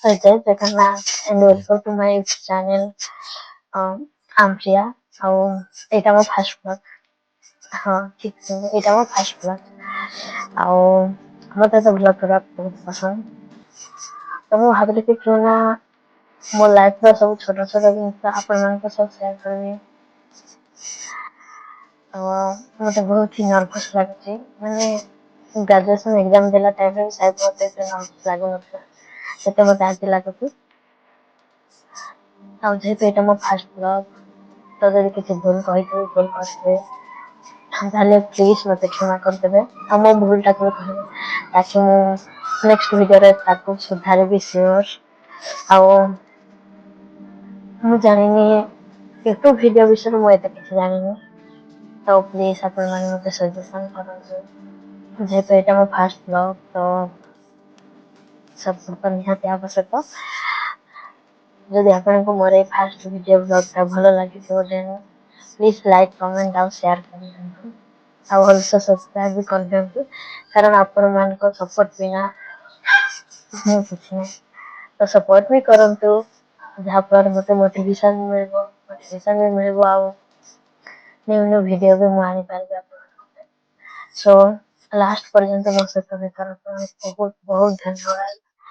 So Jai Jagannath and welcome to my channel. I'm Priya. ଆଉ ଏଇଟା ମୋ first blog. ହଁ ଠିକ୍ ସେ ଏଇଟା ମୋ ଫାଷ୍ଟ ବ୍ଲଗ୍। ଆଉ ମତେ ତ ବ୍ଲଗ୍ କରିବାକୁ ବହୁତ ପସନ୍ଦ। ତ ମୁଁ ଭାବିଲି କି କେଉଁ ନା ମୋ ଲାଇଫ୍ର ସବୁ ଛୋଟ ଛୋଟ ଜିନିଷ ଆପଣମାନଙ୍କ ସହ ସେୟାର କରିବି। ମତେ ବହୁତ ହି ନର୍ଭସ୍ ଲାଗୁଛି, ମାନେ ଗ୍ରାଜୁଏସନ୍ ଏକ୍ଜାମ୍ ଦେଲା ଟାଇମ୍ରେ ସାୟଦ ମତେ ଏତେ ନର୍ଭସ୍ ଲାଗୁନଥିଲା ସେତେ ମତେ ଆଜି ଲାଗୁଛି। ଆଉ ଯେହେତୁ ଏଇଟା ମୋ ଫାଷ୍ଟ ବ୍ଲଗ୍, ତ ଯଦି କିଛି ଭୁଲ କହିଥିବି ଭୁଲ କରିଥିବେ ତାହେଲେ ପ୍ଲିଜ୍ ମତେ କ୍ଷମା କରିଦେବେ ଆଉ ମୋ ଭୁଲଟାକୁ କହିବେ, ତାକି ମୁଁ ନେକ୍ସଟ ଭିଡ଼ିଓରେ ତାକୁ ସୁଧାରିବି ସିଓର। ଆଉ ମୁଁ ଜାଣିନି ୟୁଟ୍ୟୁବ ଭିଡ଼ିଓ ବିଷୟରେ ମୁଁ ଏତେ କିଛି ଜାଣିନି, ତ ପ୍ଲିଜ୍ ଆପଣମାନେ ମୋତେ ସଜେସନ୍ କରନ୍ତୁ। ଯେହେତୁ ଏଇଟା ମୋ ଫାଷ୍ଟ ବ୍ଲଗ୍, ତ ସପୋର୍ଟ ତ ନିହାତି ଆବଶ୍ୟକ। ଯଦି ଆପଣଙ୍କୁ ମୋର ଏଇ ଫାଷ୍ଟ ଭିଡ଼ିଓ ବ୍ଲଗ୍ଟା ଭଲ ଲାଗିଥିବ ଦେନ୍ ପ୍ଲିଜ୍ ଲାଇକ୍ କମେଣ୍ଟ ଆଉ ସେୟାର କରିଦିଅନ୍ତୁ, ଆଉ ଅଲସୋ ସବସ୍କ୍ରାଇବ୍ ବି କରିଦିଅନ୍ତୁ, କାରଣ ଆପଣମାନଙ୍କ ସପୋର୍ଟ ବିନା ମୁଁ କିଛି ନାହିଁ। ତ ସପୋର୍ଟ ବି କରନ୍ତୁ, ଯାହାଫଳରେ ମୋତେ ମୋଟିଭେସନ୍ ମିଳିବ ଆଉ ନ୍ୟୁ ଭିଡ଼ିଓ ବି ମୁଁ ଆଣିପାରିବି ଆପଣଙ୍କ ପାଇଁ। ସୋ ଲାଷ୍ଟ ପର୍ଯ୍ୟନ୍ତ ମୋ ସହିତ ଦେଖା ବହୁତ ବହୁତ ଧନ୍ୟବାଦ।